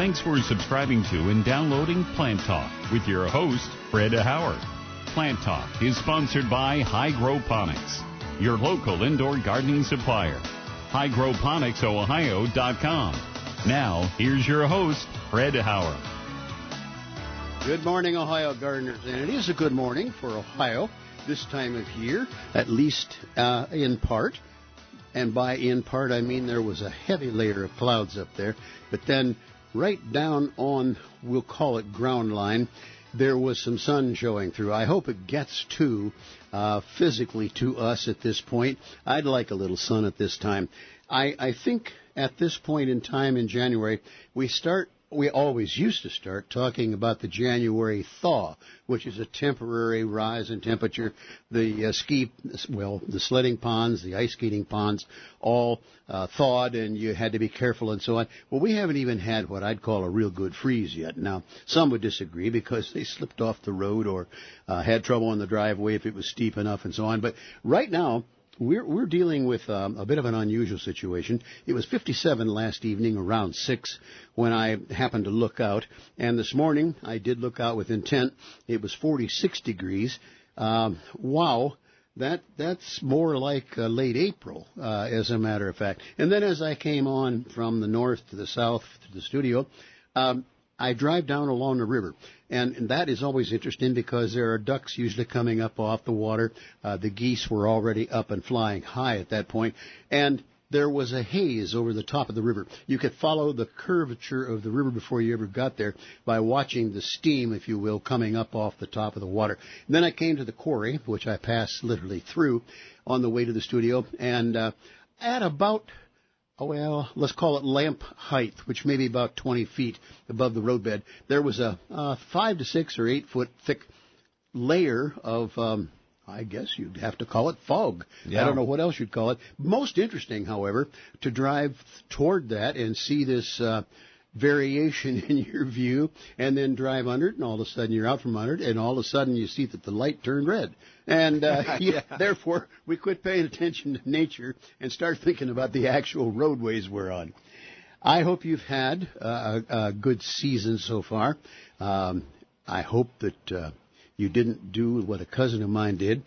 Thanks for subscribing to and downloading Plant Talk with your host, Fred Howard. Plant Talk is sponsored by HYGROWPONICS, your local indoor gardening supplier. HYGROWPONICSOhio.com. Now, here's your host, Fred Howard. Good morning, Ohio gardeners, and it is a good morning for Ohio this time of year, at least in part. And by in part, I mean there was a heavy layer of clouds up there, but then right down on, we'll call it ground line, there was some sun showing through. I hope it gets to physically to us at this point. I'd like a little sun at this time. I think at this point in time in January, we always used to start talking about the January thaw, which is a temporary rise in temperature. The sledding ponds, the ice skating ponds, all thawed, and you had to be careful and so on. Well, we haven't even had what I'd call a real good freeze yet. Now, some would disagree because they slipped off the road or had trouble on the driveway if it was steep enough and so on. But right now, we're dealing with a bit of an unusual situation. It was 57 last evening around 6 when I happened to look out. And this morning, I did look out with intent. It was 46 degrees. Wow, that's more like late April, as a matter of fact. And then as I came on from the north to the south to the studio, I drive down along the river, and that is always interesting because there are ducks usually coming up off the water. The geese were already up and flying high at that point, and there was a haze over the top of the river. You could follow the curvature of the river before you ever got there by watching the steam, if you will, coming up off the top of the water. And then I came to the quarry, which I passed literally through on the way to the studio, and at about, let's call it lamp height, which may be about 20 feet above the roadbed, there was a 5 to 6 or 8 foot thick layer of, I guess you'd have to call it fog. Yeah. I don't know what else you'd call it. Most interesting, however, to drive toward that and see this variation in your view, and then drive under it, and all of a sudden you're out from under it, and all of a sudden you see that the light turned red. And therefore, we quit paying attention to nature and start thinking about the actual roadways we're on. I hope you've had a good season so far. I hope that you didn't do what a cousin of mine did.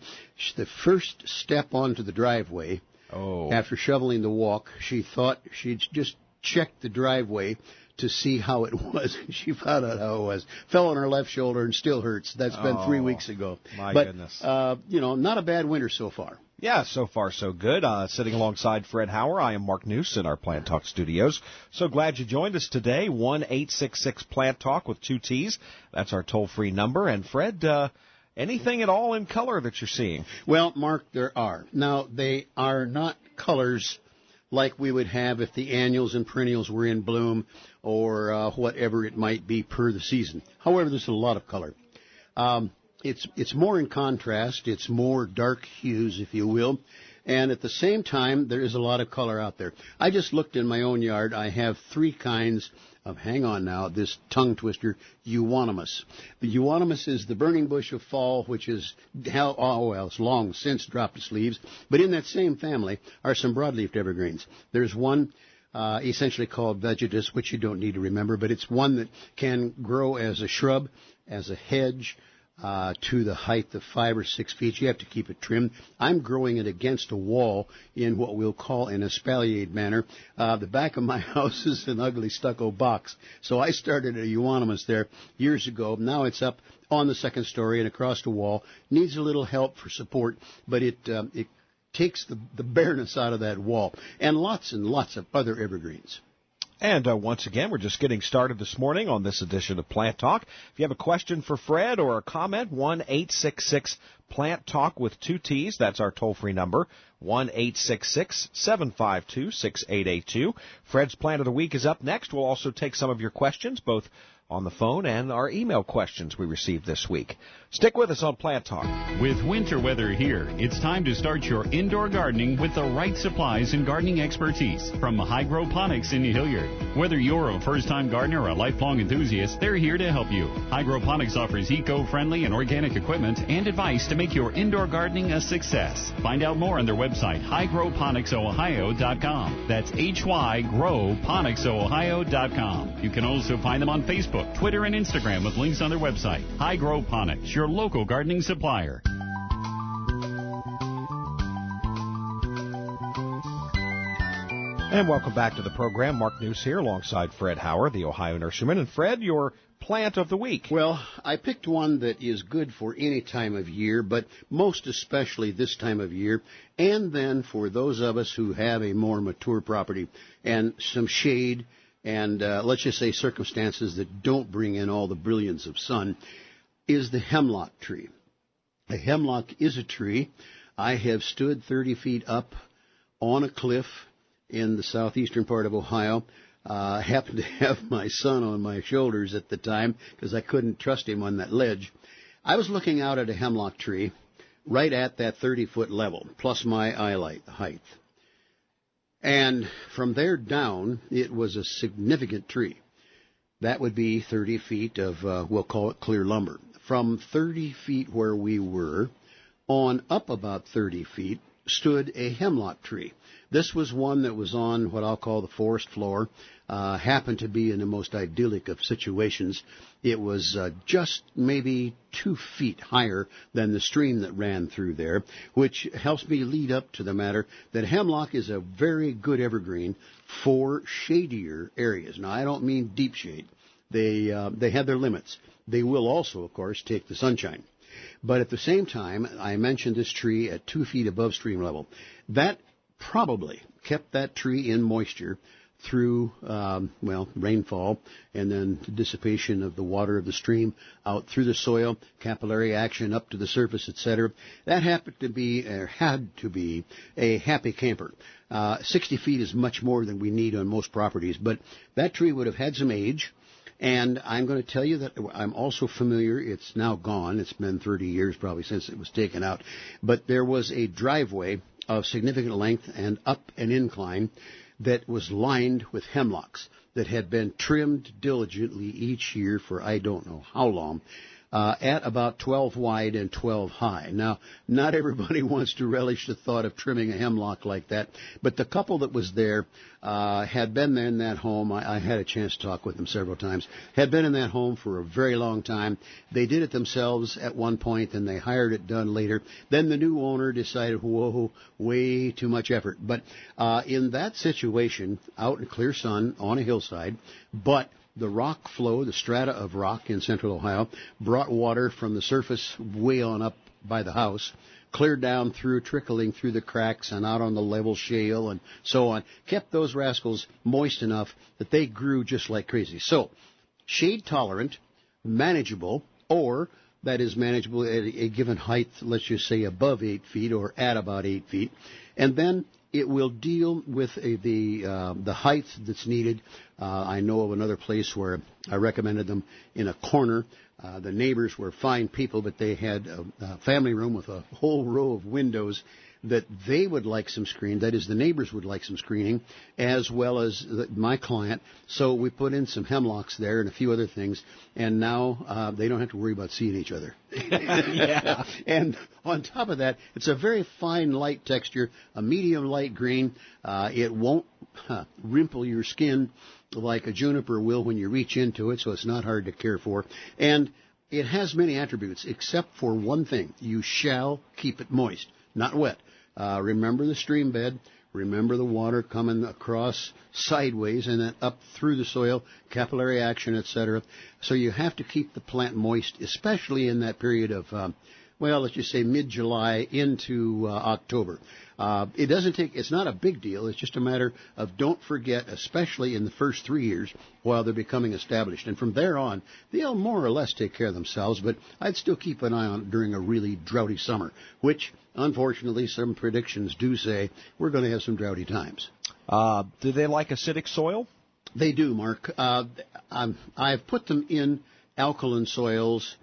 The first step onto the driveway, after shoveling the walk, she thought she'd just check the driveway to see how it was. She found out how it was. Fell on her left shoulder and still hurts. That's been 3 weeks ago. My goodness. Not a bad winter so far. Yeah, so far so good. Sitting alongside Fred Howard, I am Mark Noose in our Plant Talk studios. So glad you joined us today. 1-866-PLANT-TALK with 2 T's. That's our toll-free number. And Fred, anything at all in color that you're seeing? Well, Mark, there are. Now, they are not colors like we would have if the annuals and perennials were in bloom or whatever it might be per the season. However, there's a lot of color. It's more in contrast. It's more dark hues, if you will. And at the same time, there is a lot of color out there. I just looked in my own yard. I have 3 kinds of, hang on now, this tongue twister, euonymus. The euonymus is the burning bush of fall, which is, it's long since dropped its leaves. But in that same family are some broadleafed evergreens. There's one essentially called vegetus, which you don't need to remember, but it's one that can grow as a shrub, as a hedge, to the height of 5 or 6 feet. You have to keep it trimmed. I'm growing it against a wall in what we'll call an espaliered manner. The back of my house is an ugly stucco box. So I started a euonymus there years ago. Now it's up on the second story and across the wall. Needs a little help for support, but it takes the bareness out of that wall. And lots of other evergreens. And once again, we're just getting started this morning on this edition of Plant Talk. If you have a question for Fred or a comment, 1-866-PLANT-TALK with 2 T's. That's our toll-free number, 1-866-752-6882. Fred's Plant of the Week is up next. We'll also take some of your questions, both on the phone and our email questions we received this week. Stick with us on Plant Talk. With winter weather here, it's time to start your indoor gardening with the right supplies and gardening expertise from HYGROWPONICS in Hilliard. Whether you're a first-time gardener or a lifelong enthusiast, they're here to help you. HYGROWPONICS offers eco-friendly and organic equipment and advice to make your indoor gardening a success. Find out more on their website, HYGROWPONICSOhio.com. That's HYGROWPONICSOhio.com. You can also find them on Facebook, Twitter, and Instagram with links on their website. HYGROWPONICS, your local gardening supplier. And welcome back to the program. Mark News here alongside Fred Howard, the Ohio nurseryman. And Fred, your plant of the week. Well, I picked one that is good for any time of year, but most especially this time of year, and then for those of us who have a more mature property and some shade and let's just say circumstances that don't bring in all the brilliance of sun, is the hemlock tree. A hemlock is a tree. I have stood 30 feet up on a cliff in the southeastern part of Ohio. Happened to have my son on my shoulders at the time because I couldn't trust him on that ledge. I was looking out at a hemlock tree right at that 30-foot level, plus my eye height. And from there down, it was a significant tree. That would be 30 feet of, we'll call it clear lumber. From 30 feet where we were on up about 30 feet stood a hemlock tree. This was one that was on what I'll call the forest floor, happened to be in the most idyllic of situations. It was just maybe 2 feet higher than the stream that ran through there, which helps me lead up to the matter that hemlock is a very good evergreen for shadier areas. Now, I don't mean deep shade. They have their limits. They will also, of course, take the sunshine. But at the same time, I mentioned this tree at 2 feet above stream level. That probably kept that tree in moisture through, rainfall and then the dissipation of the water of the stream out through the soil, capillary action up to the surface, etc. That happened to be, or had to be, a happy camper. 60 feet is much more than we need on most properties, but that tree would have had some age. And I'm going to tell you that I'm also familiar, it's now gone, it's been 30 years probably since it was taken out, but there was a driveway of significant length and up an incline that was lined with hemlocks that had been trimmed diligently each year for I don't know how long, at about 12 wide and 12 high. Now, not everybody wants to relish the thought of trimming a hemlock like that, but the couple that was there had been there in that home. I had a chance to talk with them several times. Had been in that home for a very long time. They did it themselves at one point, and they hired it done later. Then the new owner decided, whoa, way too much effort. But in that situation, out in clear sun on a hillside, but the rock flow, the strata of rock in central Ohio, brought water from the surface way on up by the house, cleared down through, trickling through the cracks and out on the level shale and so on, kept those rascals moist enough that they grew just like crazy. So, shade tolerant, manageable, or that is manageable at a given height, let's just say above 8 feet or at about 8 feet, and then it will deal with the height that's needed. I know of another place where I recommended them in a corner. The neighbors were fine people, but they had a family room with a whole row of windows that they would like some screen. That is, the neighbors would like some screening, as well as my client. So we put in some hemlocks there and a few other things, and now they don't have to worry about seeing each other. Yeah. And on top of that, it's a very fine light texture, a medium light green. It won't wrinkle your skin like a juniper will when you reach into it, so it's not hard to care for. And it has many attributes, except for one thing. You shall keep it moist, not wet. Remember the stream bed. Remember the water coming across sideways and then up through the soil, capillary action, etc. So you have to keep the plant moist, especially in that period of, let's just say mid-July into October. It doesn't take, it's not a big deal. It's just a matter of don't forget, especially in the first 3 years while they're becoming established. And from there on, they'll more or less take care of themselves, but I'd still keep an eye on it during a really droughty summer, which, unfortunately, some predictions do say we're going to have some droughty times. Do they like acidic soil? They do, Mark. I've put them in alkaline soils,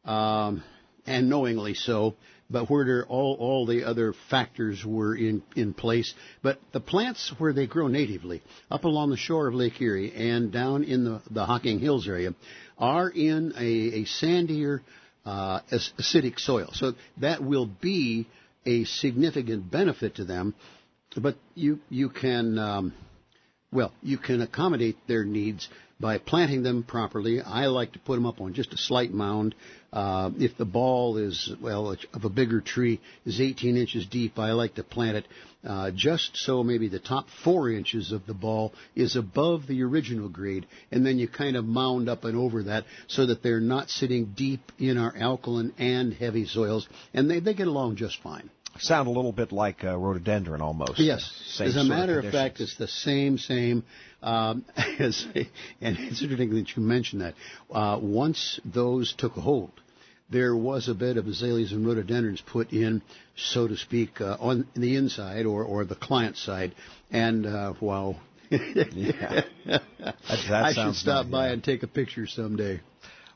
and knowingly so, but where all the other factors were in place. But the plants where they grow natively, up along the shore of Lake Erie and down in the Hocking Hills area, are in a sandier, acidic soil. So that will be a significant benefit to them. But you can accommodate their needs by planting them properly. I like to put them up on just a slight mound. If the ball is, of a bigger tree, is 18 inches deep, I like to plant it just so maybe the top 4 inches of the ball is above the original grade, and then you kind of mound up and over that so that they're not sitting deep in our alkaline and heavy soils, and they get along just fine. Sound a little bit like rhododendron almost. Yes. Same As a matter of conditions. fact, it's the same. And it's interesting that you mentioned that. Once those took hold, there was a bed of azaleas and rhododendrons put in, so to speak, on the inside or the client side. And, wow. Yeah. I should stop by and take a picture someday.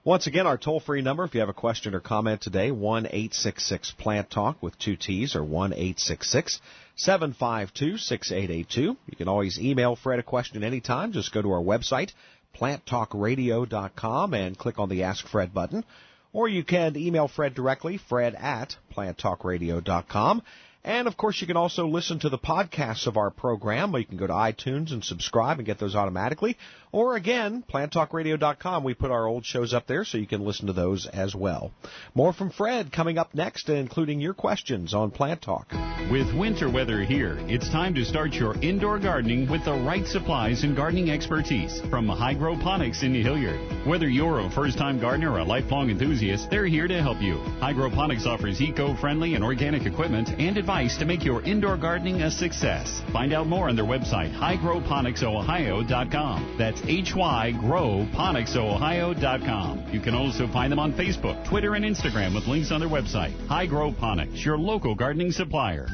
Once again, our toll-free number, if you have a question or comment today, 1-866-PLANT-TALK with 2 T's, or 1-866-752-6882. You can always email Fred a question anytime. Just go to our website, planttalkradio.com, and click on the Ask Fred button. Or you can email Fred directly, fred@planttalkradio.com. And, of course, you can also listen to the podcasts of our program. You can go to iTunes and subscribe and get those automatically. Or, again, planttalkradio.com. We put our old shows up there so you can listen to those as well. More from Fred coming up next, including your questions on Plant Talk. With winter weather here, it's time to start your indoor gardening with the right supplies and gardening expertise from HYGROWPONICS in Hilliard. Whether you're a first-time gardener or a lifelong enthusiast, they're here to help you. HYGROWPONICS offers eco-friendly and organic equipment and advice to make your indoor gardening a success. Find out more on their website, HYGROWPONICSOhio.com. That's HYGROWPONICSOhio.com. You can also find them on Facebook, Twitter, and Instagram with links on their website. HYGROWPONICS, your local gardening supplier.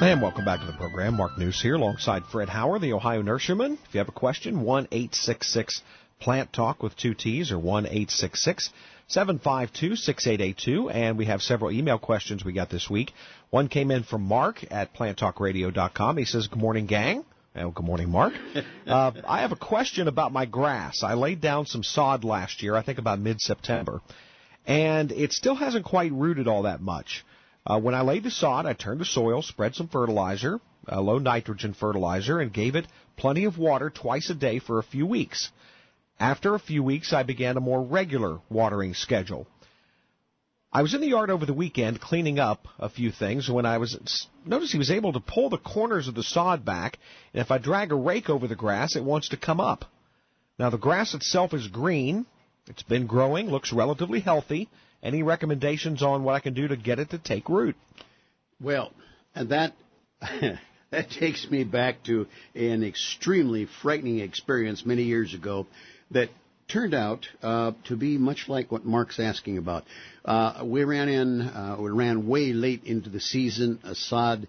And welcome back to the program. Mark News here alongside Fred Howard, the Ohio nurseryman. If you have a question, 1-866-PLANT-TALK with 2 T's, or 1-866-752-6882. And we have several email questions we got this week. One came in from Mark at planttalkradio.com. He says, good morning, gang. Well, good morning, Mark. I have a question about my grass. I laid down some sod last year, I think about mid-September, and it still hasn't quite rooted all that much. When I laid the sod, I turned the soil, spread some fertilizer, low nitrogen fertilizer, and gave it plenty of water twice a day for a few weeks. After a few weeks, I began a more regular watering schedule. I was in the yard over the weekend cleaning up a few things when I noticed he was able to pull the corners of the sod back, and if I drag a rake over the grass, it wants to come up. Now, the grass itself is green. It's been growing, looks relatively healthy. Any recommendations on what I can do to get it to take root? Well, and that takes me back to an extremely frightening experience many years ago that turned out to be much like what Mark's asking about. We ran way late into the season, a sod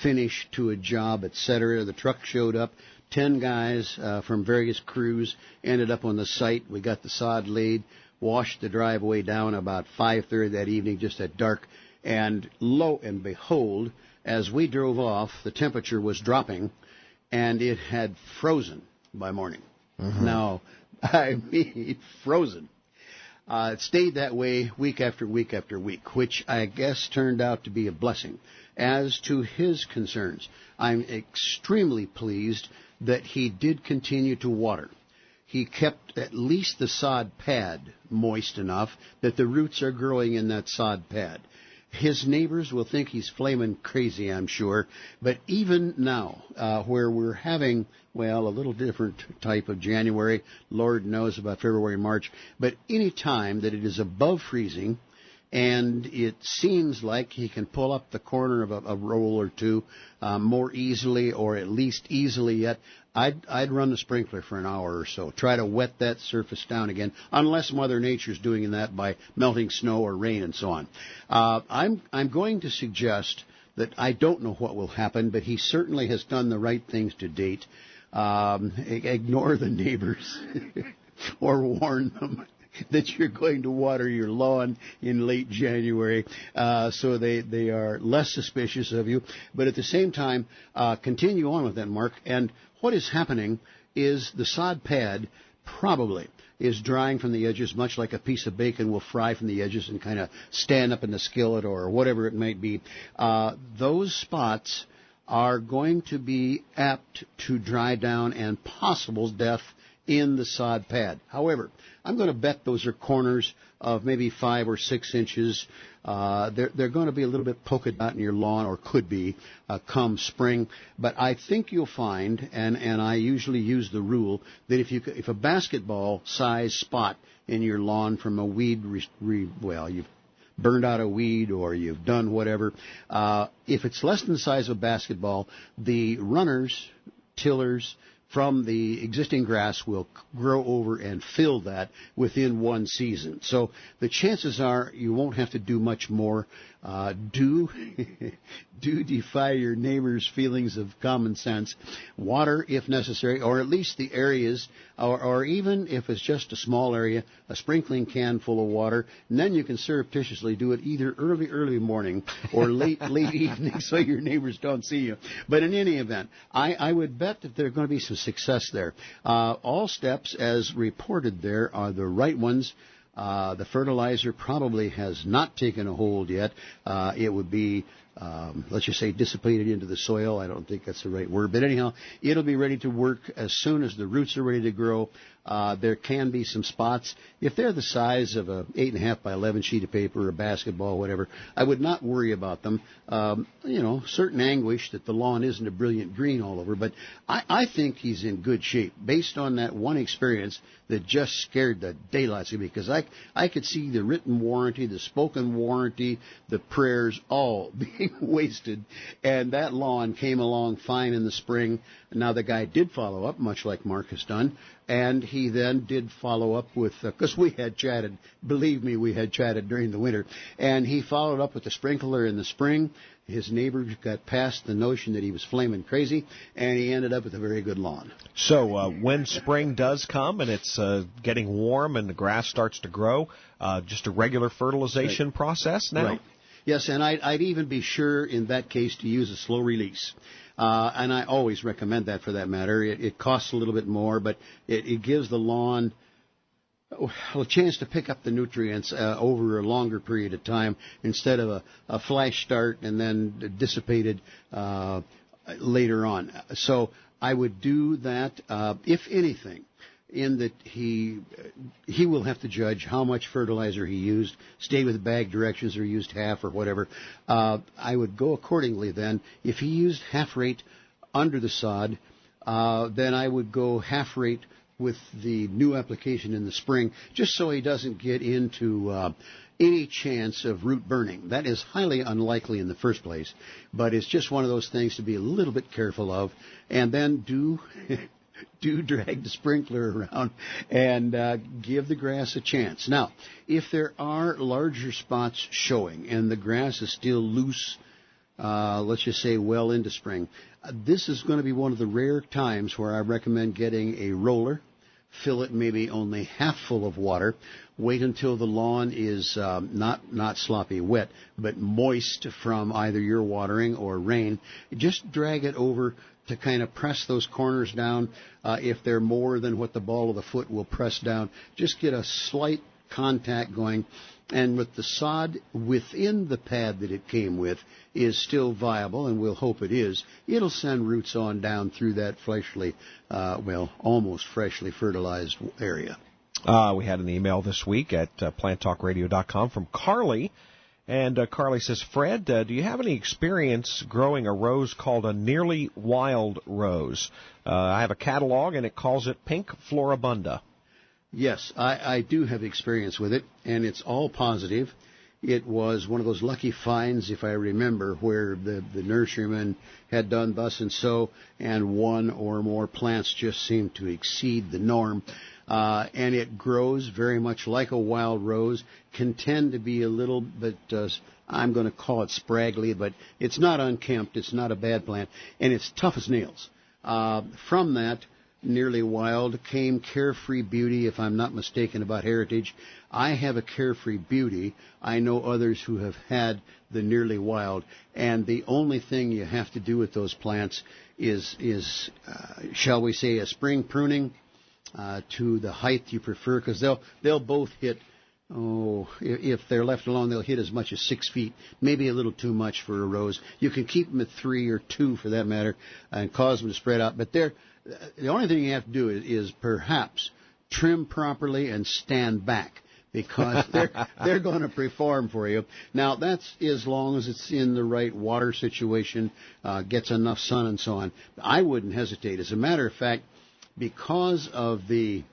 finish to a job, etc. The truck showed up. 10 guys from various crews ended up on the site. We got the sod laid, washed the driveway down about 5:30 that evening, just at dark. And lo and behold, as we drove off, the temperature was dropping, and it had frozen by morning. Mm-hmm. Now, I mean, frozen. It stayed that way week after week after week, which I guess turned out to be a blessing. As to his concerns, I'm extremely pleased that he did continue to water. He kept at least the sod pad moist enough that the roots are growing in that sod pad. His neighbors will think he's flaming crazy, I'm sure, but even now, where we're having, well, a little different type of January, Lord knows about February and March, but any time that it is above freezing, and it seems like he can pull up the corner of a roll or two more easily, or at least easily yet, I'd run the sprinkler for an hour or so, try to wet that surface down again, unless Mother Nature's doing that by melting snow or rain and so on. I'm going to suggest that I don't know what will happen, but he certainly has done the right things to date. Ignore the neighbors or warn them that you're going to water your lawn in late January, so they are less suspicious of you. But at the same time, continue on with that, Mark. And what is happening is the sod pad probably is drying from the edges, much like a piece of bacon will fry from the edges and kind of stand up in the skillet or whatever it might be. Those spots are going to be apt to dry down and possible death in the sod pad. However, I'm going to bet those are corners of maybe 5 or 6 inches. They're going to be a little bit polka dot in your lawn, or could be, come spring. But I think you'll find, and I usually use the rule, that if a basketball size spot in your lawn from a weed, you've burned out a weed or you've done whatever, if it's less than the size of a basketball, the runners, tillers, from the existing grass will grow over and fill that within one season. So the chances are you won't have to do much more. Do defy your neighbor's feelings of common sense. Water if necessary, or at least the areas, or even if it's just a small area, a sprinkling can full of water, and then you can surreptitiously do it either early morning or late evening so your neighbors don't see you. But in any event, I would bet that there's going to be some success there. All steps, as reported there, are the right ones. The fertilizer probably has not taken a hold yet. It would be, let's just say, dissipated into the soil. I don't think that's the right word. But anyhow, it'll be ready to work as soon as the roots are ready to grow. There can be some spots. If they're the size of a 8.5 by 11 sheet of paper, or a basketball, whatever, I would not worry about them. Certain anguish that the lawn isn't a brilliant green all over. But I think he's in good shape based on that one experience that just scared the daylights of me, because I could see the written warranty, the spoken warranty, the prayers all being wasted. And that lawn came along fine in the spring. Now, the guy did follow up, much like Mark has done, and he then did follow up with, because we had chatted, believe me, we had chatted during the winter, and he followed up with the sprinkler in the spring. His neighbors got past the notion that he was flaming crazy, and he ended up with a very good lawn. So when spring does come and it's getting warm and the grass starts to grow, just a regular fertilization process now? Right. Yes, and I'd even be sure in that case to use a slow release. And I always recommend that for that matter. It costs a little bit more, but it gives the lawn a chance to pick up the nutrients over a longer period of time instead of a flash start and then dissipated later on. So I would do that, if anything, in that he will have to judge how much fertilizer he used, stay with bag directions or used half or whatever. I would go accordingly then. If he used half rate under the sod, then I would go half rate with the new application in the spring, just so he doesn't get into any chance of root burning. That is highly unlikely in the first place, but it's just one of those things to be a little bit careful of. And then do drag the sprinkler around and give the grass a chance. Now, if there are larger spots showing and the grass is still loose, let's just say well into spring, this is going to be one of the rare times where I recommend getting a roller, fill it maybe only half full of water, wait until the lawn is not sloppy wet, but moist from either your watering or rain. Just drag it over to kind of press those corners down. If they're more than what the ball of the foot will press down, just get a slight contact going. And with the sod within the pad that it came with is still viable, and we'll hope it is, it'll send roots on down through that almost freshly fertilized area. We had an email this week at planttalkradio.com from Carly. And Carly says, Fred, do you have any experience growing a rose called a nearly wild rose? I have a catalog, and it calls it Pink Floribunda. Yes, I do have experience with it, and it's all positive. It was one of those lucky finds, if I remember, where the nurseryman had done thus and so, and one or more plants just seemed to exceed the norm. And it grows very much like a wild rose, can tend to be a little bit I'm going to call it spraggly, but it's not unkempt. It's not a bad plant, and it's tough as nails. From that, Nearly Wild came Carefree Beauty, if I'm not mistaken about heritage. I have a Carefree Beauty. I know others who have had the Nearly Wild, and the only thing you have to do with those plants is shall we say, a spring pruning to the height you prefer, because they'll both hit. Oh, if they're left alone, they'll hit as much as 6 feet, maybe a little too much for a rose. You can keep them at 3 or 2 for that matter, and cause them to spread out. But the only thing you have to do is perhaps trim properly and stand back, because they're going to perform for you. Now, that's as long as it's in the right water situation, gets enough sun and so on. I wouldn't hesitate. As a matter of fact, because of the,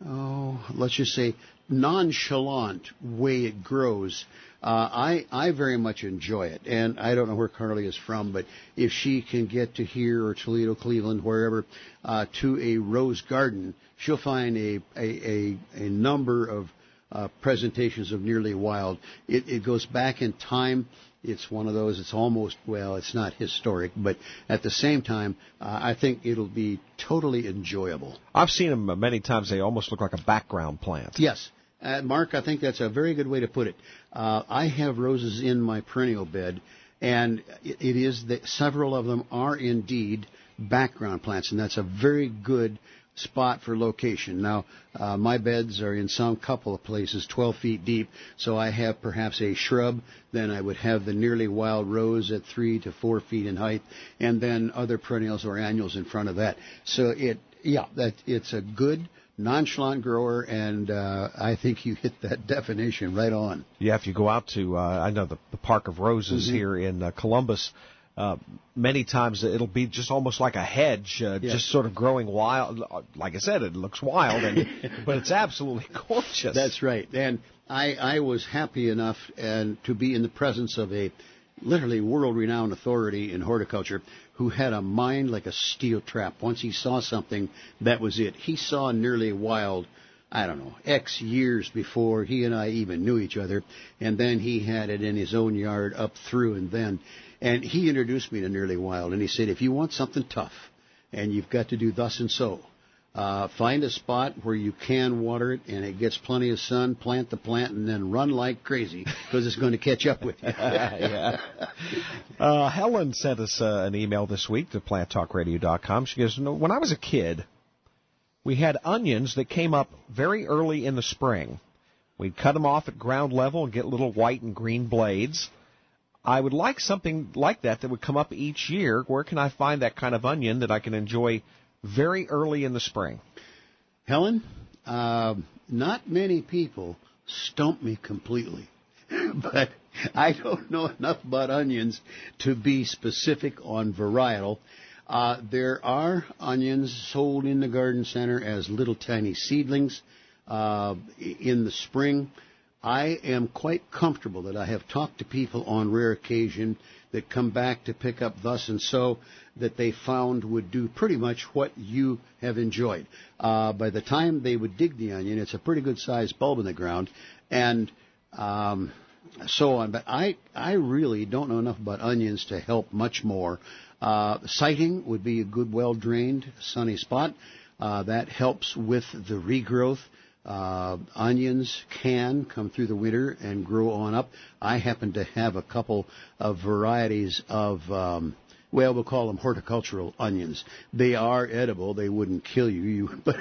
let's just say, nonchalant way it grows, I very much enjoy it. And I don't know where Carly is from, but if she can get to here or Toledo, Cleveland, wherever, to a rose garden, she'll find a number of presentations of Nearly Wild. It goes back in time. It's one of those, it's almost, well, it's not historic, but at the same time, I think it'll be totally enjoyable. I've seen them many times. They almost look like a background plant. Yes. Mark, I think that's a very good way to put it. I have roses in my perennial bed, and it is that several of them are indeed background plants, and that's a very good spot for location. Now, my beds are in some couple of places 12 feet deep, so I have perhaps a shrub, then I would have the Nearly Wild rose at 3 to 4 feet in height, and then other perennials or annuals in front of that. So it's a good nonchalant grower, and I think you hit that definition right on. Yeah, if you go out to, I know the Park of Roses here in Columbus, many times it'll be just almost like a hedge, just sort of growing wild. Like I said, it looks wild, but it's absolutely gorgeous. That's right. And I was happy enough to be in the presence of a literally world-renowned authority in horticulture who had a mind like a steel trap. Once he saw something, that was it. He saw Nearly Wild, I don't know, X years before he and I even knew each other, and then he had it in his own yard up through and then. And he introduced me to Nearly Wild, and he said, if you want something tough, and you've got to do thus and so, find a spot where you can water it and it gets plenty of sun, plant the plant, and then run like crazy because it's going to catch up with you. Helen sent us an email this week to planttalkradio.com. She goes, when I was a kid, we had onions that came up very early in the spring. We'd cut them off at ground level and get little white and green blades. I would like something like that would come up each year. Where can I find that kind of onion that I can enjoy very early in the spring? Helen, not many people stump me completely, but I don't know enough about onions to be specific on varietal. There are onions sold in the garden center as little tiny seedlings in the spring. I am quite comfortable that I have talked to people on rare occasion that come back to pick up thus and so that they found would do pretty much what you have enjoyed. By the time they would dig the onion, it's a pretty good sized bulb in the ground, and so on. But I really don't know enough about onions to help much more. Siting would be a good, well-drained, sunny spot. That helps with the regrowth. Onions can come through the winter and grow on up. I happen to have a couple of varieties of, we'll call them horticultural onions. They are edible. They wouldn't kill you, but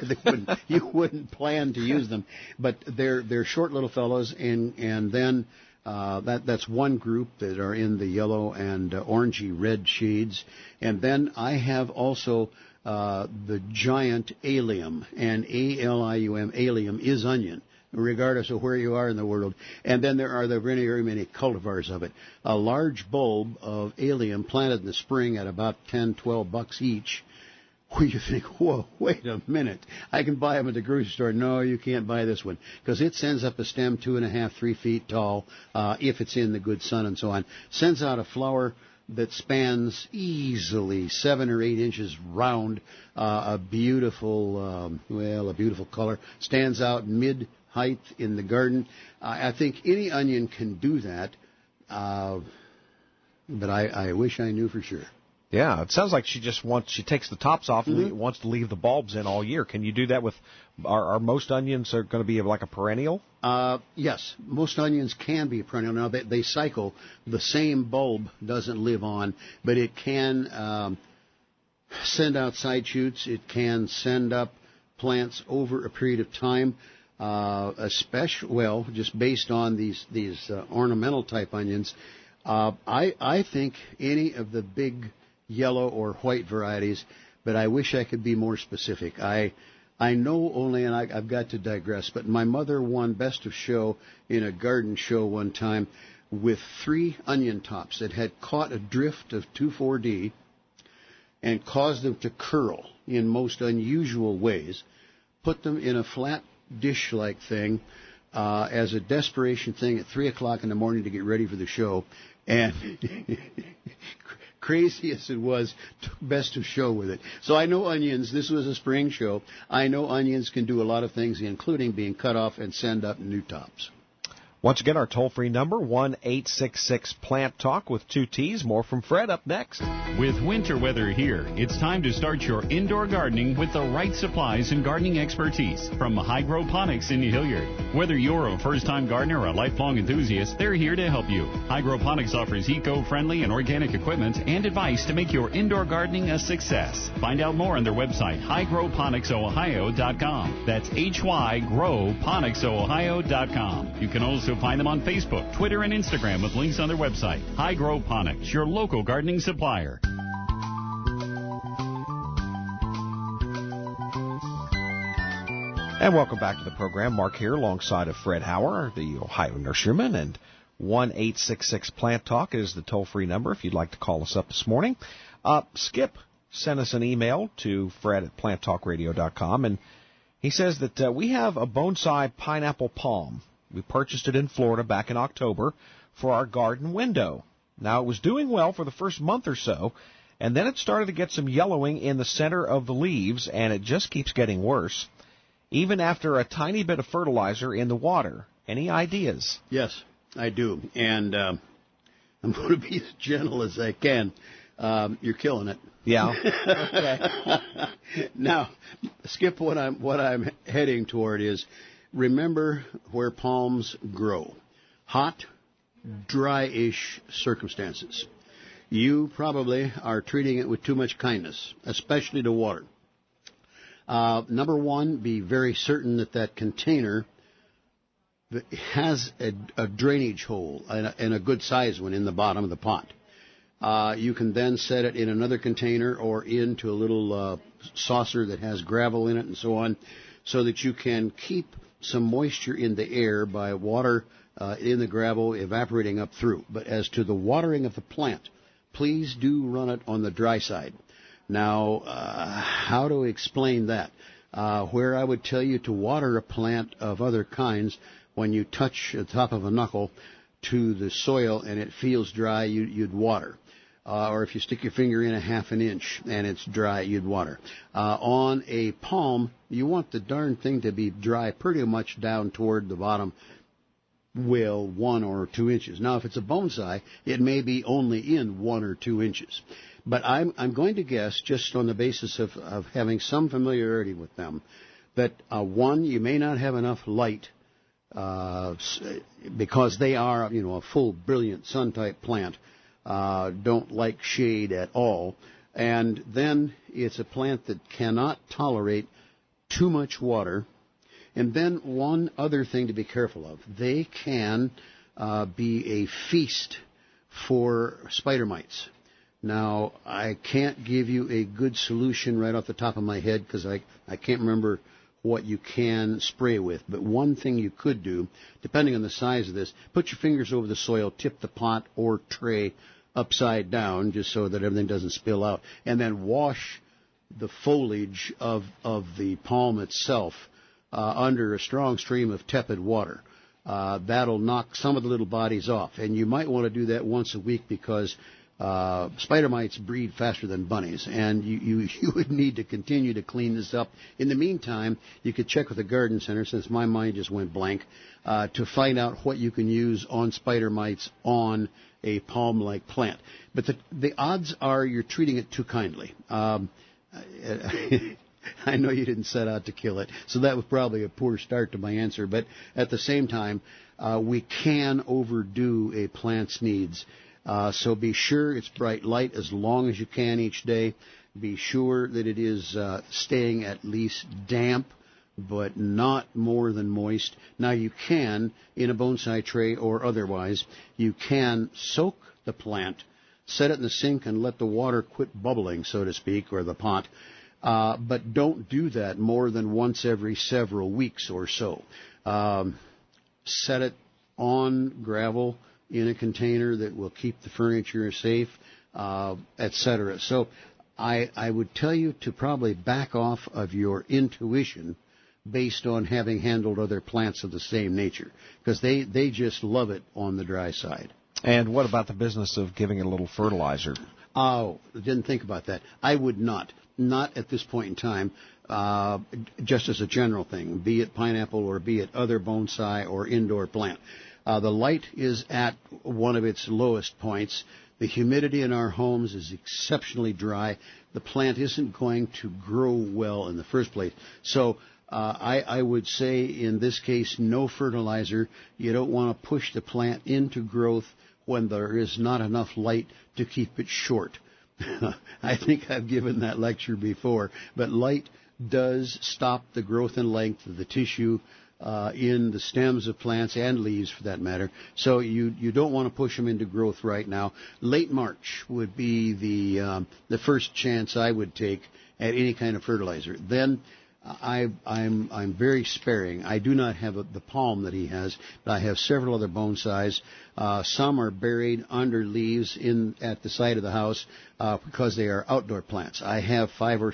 you wouldn't plan to use them. But they're short little fellows, and then that's one group that are in the yellow and orangey red shades. And then I have also the giant allium, and A-L-I-U-M, allium is onion, regardless of where you are in the world. And then there are the very many cultivars of it. A large bulb of allium planted in the spring at about $10-12 each, where you think, whoa, wait a minute, I can buy them at the grocery store. No, you can't buy this one, because it sends up a stem 2.5-3 feet tall, if it's in the good sun and so on. Sends out a flower that spans easily 7 or 8 inches round, a beautiful color, stands out mid-height in the garden. I think any onion can do that. But I wish I knew for sure. Yeah, it sounds like she takes the tops off and wants to leave the bulbs in all year. Can you do that with, are most onions are going to be like a perennial? Yes, most onions can be perennial. Now, they cycle. The same bulb doesn't live on, but it can send out side shoots. It can send up plants over a period of time, just based on these ornamental type onions. I think any of the big yellow or white varieties, but I wish I could be more specific. I know only, and I've got to digress, but my mother won Best of Show in a garden show one time with 3 onion tops that had caught a drift of 2,4-D and caused them to curl in most unusual ways, put them in a flat dish-like thing as a desperation thing at 3 o'clock in the morning to get ready for the show, and crazy as it was, took Best of Show with it. So I know onions. This was a spring show. I know onions can do a lot of things, including being cut off and send up new tops. Once again, our toll-free number, 1-866-PLANT-TALK with 2 T's. More from Fred up next. With winter weather here, it's time to start your indoor gardening with the right supplies and gardening expertise from HYGROWPONICS in Hilliard. Whether you're a first-time gardener or a lifelong enthusiast, they're here to help you. HYGROWPONICS offers eco-friendly and organic equipment and advice to make your indoor gardening a success. Find out more on their website, HYGROWPONICSOhio.com. That's HYGROWPONICSOhio.com. You can also find them on Facebook, Twitter, and Instagram with links on their website. HYGROWPONICS, your local gardening supplier. And welcome back to the program. Mark here alongside of Fred Hauer, the Ohio nurseryman, and 1-866-PLANT-TALK is the toll-free number if you'd like to call us up this morning. Skip sent us an email to Fred at planttalkradio.com, and he says that we have a bonsai pineapple palm. We purchased it in Florida back in October for our garden window. Now, it was doing well for the first month or so, and then it started to get some yellowing in the center of the leaves, and it just keeps getting worse, even after a tiny bit of fertilizer in the water. Any ideas? Yes, I do, and I'm going to be as gentle as I can. You're killing it. Yeah. Okay. Now, Skip, what I'm heading toward is, remember where palms grow. Hot, dry-ish circumstances. You probably are treating it with too much kindness, especially to water. Number one, be very certain that container has a drainage hole, and a good size one in the bottom of the pot. You can then set it in another container or into a little saucer that has gravel in it and so on, so that you can keep some moisture in the air by water in the gravel evaporating up through. But as to the watering of the plant, please do run it on the dry side. Now, how to explain that? Where I would tell you to water a plant of other kinds, when you touch the top of a knuckle to the soil and it feels dry, you'd water. Or if you stick your finger in a half an inch and it's dry, you'd water. On a palm, you want the darn thing to be dry pretty much down toward the bottom, 1 or 2 inches. Now, if it's a bonsai, it may be only in 1 or 2 inches. But I'm going to guess, just on the basis of having some familiarity with them, that 1, you may not have enough light because they are, a full, brilliant sun-type plant. Don't like shade at all. And then it's a plant that cannot tolerate too much water. And then one other thing to be careful of. They can be a feast for spider mites. Now, I can't give you a good solution right off the top of my head because I can't remember what you can spray with. But one thing you could do, depending on the size of this, put your fingers over the soil, tip the pot or tray upside down just so that everything doesn't spill out, and then wash the foliage of the palm itself under a strong stream of tepid water. That'll knock some of the little bodies off. And you might want to do that once a week because Spider mites breed faster than bunnies, and you would need to continue to clean this up. In the meantime, you could check with the garden center, since my mind just went blank, to find out what you can use on spider mites on a palm-like plant. But the odds are you're treating it too kindly. I know you didn't set out to kill it, so that was probably a poor start to my answer. But at the same time, we can overdo a plant's needs. So be sure it's bright light as long as you can each day. Be sure that it is staying at least damp, but not more than moist. Now you can, in a bonsai tray or otherwise, you can soak the plant, set it in the sink and let the water quit bubbling, so to speak, or the pot. But don't do that more than once every several weeks or so. Set it on gravel in a container that will keep the furniture safe, etc. So I would tell you to probably back off of your intuition based on having handled other plants of the same nature, because they just love it on the dry side. And what about the business of giving it a little fertilizer? Oh, I didn't think about that. I would not at this point in time, just as a general thing, be it pineapple or be it other bonsai or indoor plant. The light is at one of its lowest points. The humidity in our homes is exceptionally dry. The plant isn't going to grow well in the first place. So I would say in this case, no fertilizer. You don't want to push the plant into growth when there is not enough light to keep it short. I think I've given that lecture before, but light does stop the growth and length of the tissue in the stems of plants and leaves, for that matter. So you don't want to push them into growth right now. Late March would be the first chance I would take at any kind of fertilizer. Then I'm very sparing. I do not have the palm that he has, but I have several other bonsais. Some are buried under leaves at the side of the house because they are outdoor plants. I have 5 or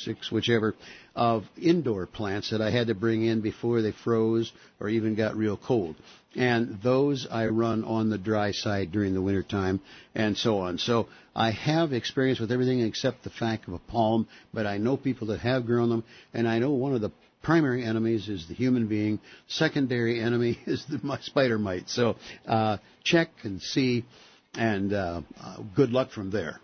6, whichever, of indoor plants that I had to bring in before they froze or even got real cold. And those I run on the dry side during the wintertime and so on. So I have experience with everything except the fact of a palm, but I know people that have grown them, and I know one of the primary enemies is the human being. Secondary enemy is the spider mite. So check and see, and good luck from there.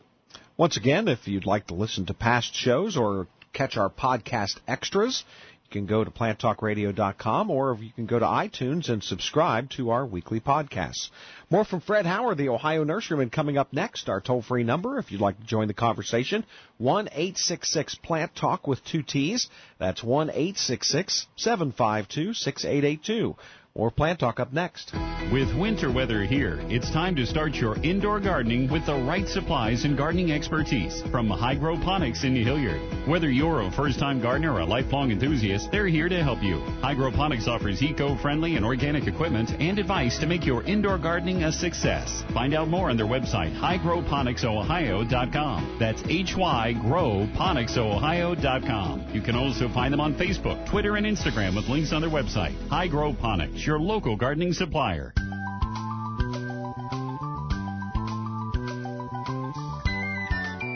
Once again, if you'd like to listen to past shows or catch our podcast extras, you can go to planttalkradio.com, or you can go to iTunes and subscribe to our weekly podcasts. More from Fred Howard, the Ohio nurseryman, coming up next. Our toll-free number, if you'd like to join the conversation, 1-866-PLANT-TALK with 2 T's. That's 1-866-752-6882. More Plant Talk up next. With winter weather here, it's time to start your indoor gardening with the right supplies and gardening expertise from HYGROWPONICS in Hilliard. Whether you're a first-time gardener or a lifelong enthusiast, they're here to help you. HYGROWPONICS offers eco-friendly and organic equipment and advice to make your indoor gardening a success. Find out more on their website, HYGROWPONICSOhio.com. That's HYGROWPONICSOhio.com. You can also find them on Facebook, Twitter, and Instagram with links on their website. HYGROWPONICS, your local gardening supplier.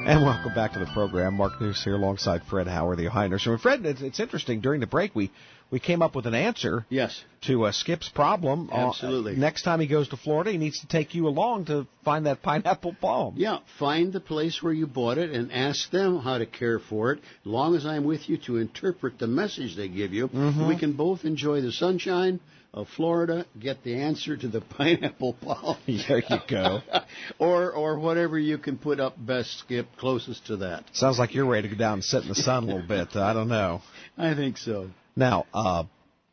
And welcome back to the program. Mark News here alongside Fred Howard, the Ohio nurseryman. Fred, it's interesting. During the break, we came up with an answer. Yes. To Skip's problem. Absolutely. Next time he goes to Florida, he needs to take you along to find that pineapple palm. Yeah, find the place where you bought it and ask them how to care for it. As long as I'm with you to interpret the message they give you, we can both enjoy the sunshine of Florida, get the answer to the pineapple palm. There you go. or whatever you can put up best, Skip, closest to that. Sounds like you're ready to go down and sit in the sun a little bit. I don't know. I think so. Now,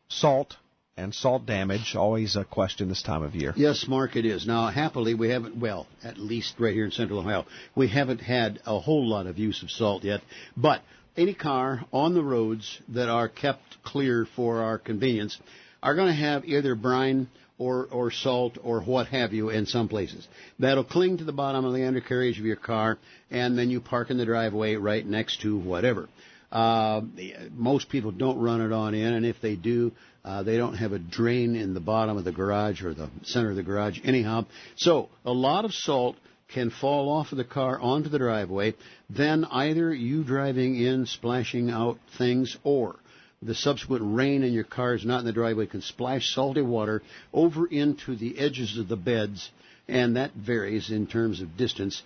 salt and salt damage, always a question this time of year. Yes, Mark, it is. Now, happily, we haven't, well, at least right here in Central Ohio, we haven't had a whole lot of use of salt yet. But any car on the roads that are kept clear for our convenience are going to have either brine or salt or what have you in some places. That'll cling to the bottom of the undercarriage of your car, and then you park in the driveway right next to whatever. Most people don't run it on in, and if they do, they don't have a drain in the bottom of the garage or the center of the garage anyhow. So a lot of salt can fall off of the car onto the driveway, then either you driving in, splashing out things, or the subsequent rain in your cars, not in the driveway, can splash salty water over into the edges of the beds, and that varies in terms of distance,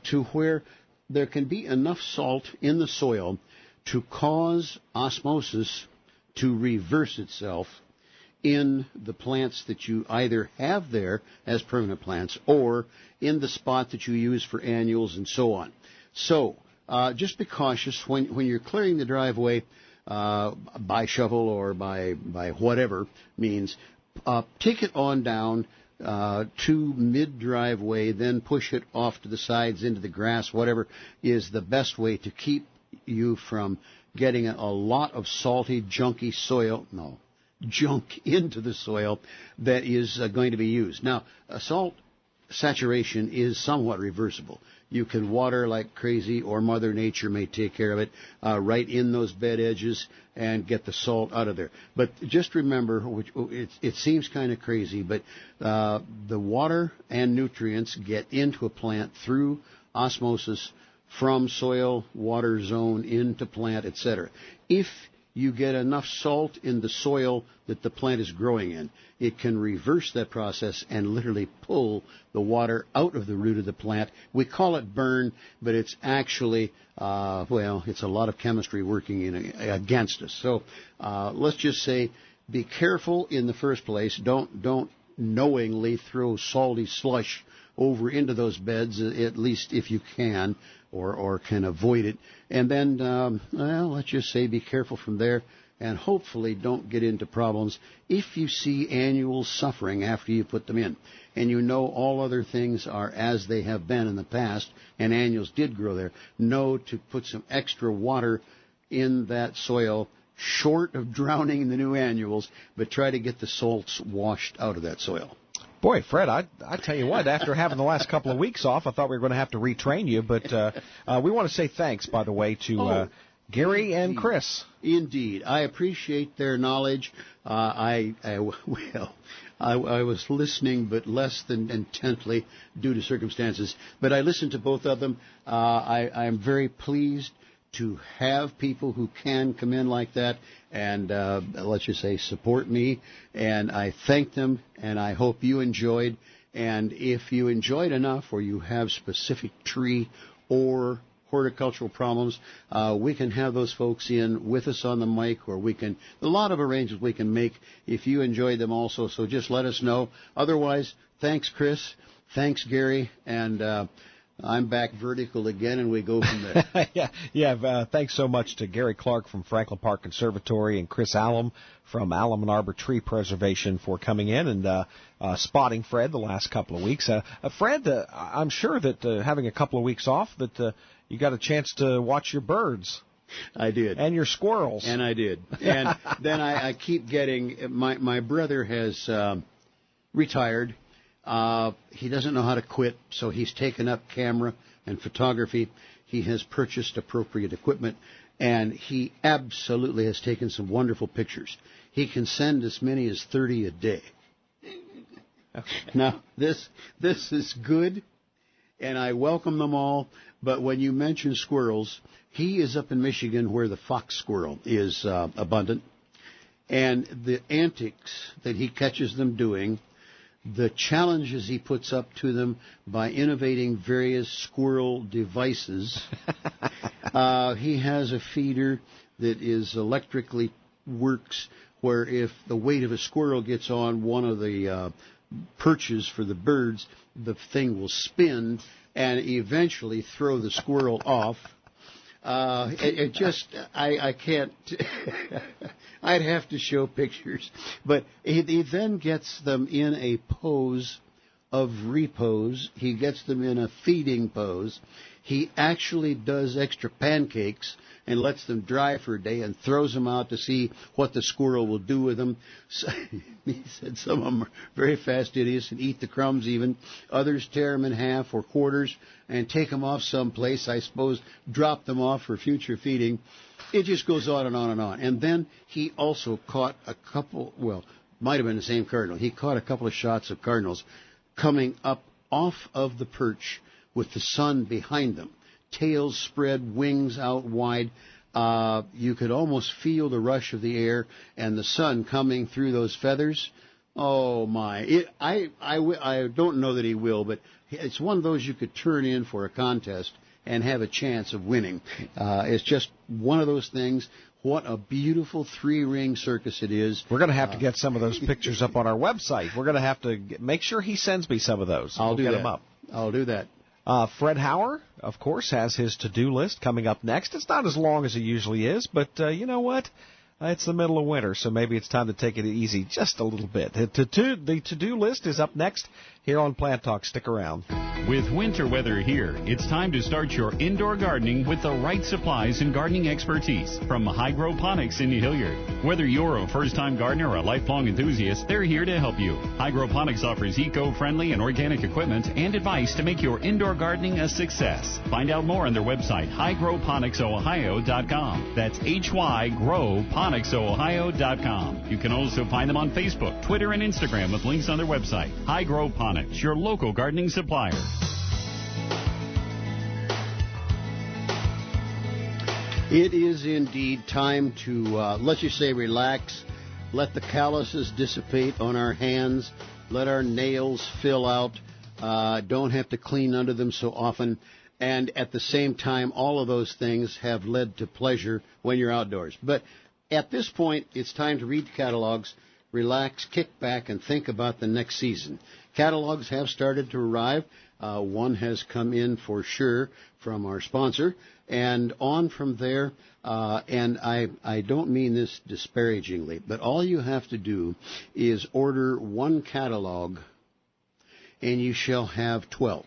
to where there can be enough salt in the soil to cause osmosis to reverse itself in the plants that you either have there as permanent plants or in the spot that you use for annuals and so on. So just be cautious when you're clearing the driveway by shovel or by whatever means. Take it on down to mid-driveway, then push it off to the sides into the grass, whatever is the best way to keep you from getting a lot of salty, junky soil, junk into the soil that is going to be used. Now, salt saturation is somewhat reversible. You can water like crazy, or Mother Nature may take care of it right in those bed edges and get the salt out of there. But just remember, it seems kind of crazy, but the water and nutrients get into a plant through osmosis from soil, water zone into plant, etc. If you get enough salt in the soil that the plant is growing in, it can reverse that process and literally pull the water out of the root of the plant. We call it burn, but it's actually, it's a lot of chemistry working against us. So let's just say be careful in the first place. Don't knowingly throw salty slush over into those beds, at least if you can, or can avoid it. And then, let's just say be careful from there, and hopefully don't get into problems if you see annuals suffering after you put them in. And you know all other things are as they have been in the past, and annuals did grow there. Know to put some extra water in that soil, short of drowning the new annuals, but try to get the salts washed out of that soil. Boy, Fred, I tell you what, after having the last couple of weeks off, I thought we were going to have to retrain you. But we want to say thanks, by the way, to Gary and Chris. Indeed. I appreciate their knowledge. I was listening, but less than intently due to circumstances. But I listened to both of them. I'm very pleased to have people who can come in like that and, let's just say, support me. And I thank them, and I hope you enjoyed. And if you enjoyed enough, or you have specific tree or horticultural problems, we can have those folks in with us on the mic, or a lot of arrangements we can make if you enjoyed them also. So just let us know. Otherwise, thanks, Chris. Thanks, Gary. And I'm back vertical again, and we go from there. Thanks so much to Gary Clark from Franklin Park Conservatory and Chris Allum from Allum and Arbor Tree Preservation for coming in and spotting Fred the last couple of weeks. Fred, I'm sure that having a couple of weeks off that you got a chance to watch your birds. I did. And your squirrels. And I did. And then I keep getting, my brother has retired. He doesn't know how to quit, so he's taken up camera and photography. He has purchased appropriate equipment, and he absolutely has taken some wonderful pictures. He can send as many as 30 a day. Okay. Now, this is good, and I welcome them all, but when you mention squirrels, he is up in Michigan where the fox squirrel is abundant, and the antics that he catches them doing, the challenges he puts up to them by innovating various squirrel devices. He has a feeder that is electrically works, where if the weight of a squirrel gets on one of the perches for the birds, the thing will spin and eventually throw the squirrel off. I can't. I'd have to show pictures. But he then gets them in a pose of repose. He gets them in a feeding pose. He actually does extra pancakes and lets them dry for a day and throws them out to see what the squirrel will do with them. So, he said some of them are very fastidious and eat the crumbs even. Others tear them in half or quarters and take them off someplace, I suppose, drop them off for future feeding. It just goes on and on and on. And then he also caught a couple, might have been the same cardinal. He caught a couple of shots of cardinals coming up off of the perch with the sun behind them. Tails spread, wings out wide. You could almost feel the rush of the air and the sun coming through those feathers. Oh, my. I don't know that he will, but it's one of those you could turn in for a contest and have a chance of winning. It's just one of those things. What a beautiful three-ring circus it is. We're going to have to get some of those pictures up on our website. We're going to have to make sure he sends me some of those. I'll do get that. them up. I'll do that. Fred Hauer, of course, has his to-do list coming up next. It's not as long as it usually is, but you know what? It's the middle of winter, so maybe it's time to take it easy just a little bit. The to-do list is up next here on Plant Talk. Stick around. With winter weather here, it's time to start your indoor gardening with the right supplies and gardening expertise from HYGROWPONICS in Hilliard. Whether you're a first-time gardener or a lifelong enthusiast, they're here to help you. HYGROWPONICS offers eco-friendly and organic equipment and advice to make your indoor gardening a success. Find out more on their website, HYGROWPONICSOhio.com. That's HYGROWPONICSOhio.com. You can also find them on Facebook, Twitter, and Instagram with links on their website. HYGROWPONICS, your local gardening supplier. It is indeed time to, let's just say, relax. Let the calluses dissipate on our hands. Let our nails fill out. Don't have to clean under them so often. And at the same time, all of those things have led to pleasure when you're outdoors. But at this point, it's time to read catalogs, relax, kick back, and think about the next season. Catalogs have started to arrive. One has come in for sure from our sponsor. And on from there, and I don't mean this disparagingly, but all you have to do is order one catalog, and you shall have 12.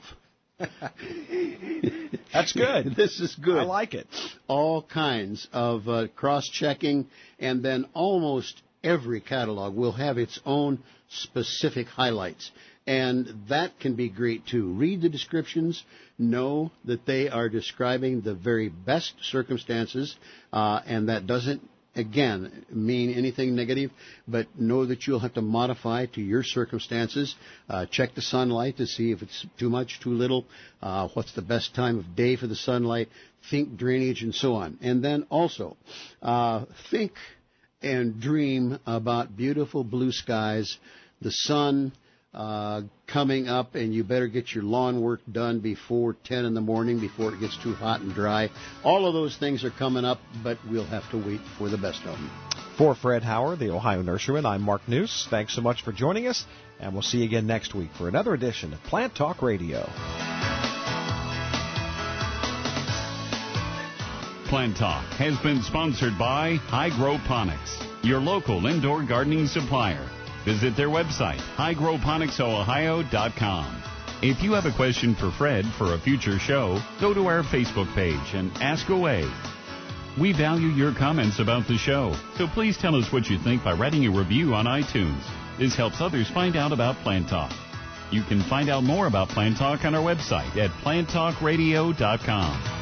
That's good. This is good. I like it. All kinds of cross-checking, and then almost every catalog will have its own specific highlights. And that can be great, too. Read the descriptions. Know that they are describing the very best circumstances, and that doesn't, again, mean anything negative, but know that you'll have to modify to your circumstances. Check the sunlight to see if it's too much, too little, what's the best time of day for the sunlight, think drainage, and so on. And then also, think and dream about beautiful blue skies, the sun coming up, and you better get your lawn work done before 10 in the morning, before it gets too hot and dry. All of those things are coming up, but we'll have to wait for the best of them. For Fred Hauer, the Ohio Nurseryman, I'm Mark Noose. Thanks so much for joining us, and we'll see you again next week for another edition of Plant Talk Radio. Plant Talk has been sponsored by HYGROWPONICS, your local indoor gardening supplier. Visit their website, HYGROWPONICSOhio.com. If you have a question for Fred for a future show, go to our Facebook page and ask away. We value your comments about the show, so please tell us what you think by writing a review on iTunes. This helps others find out about Plant Talk. You can find out more about Plant Talk on our website at planttalkradio.com.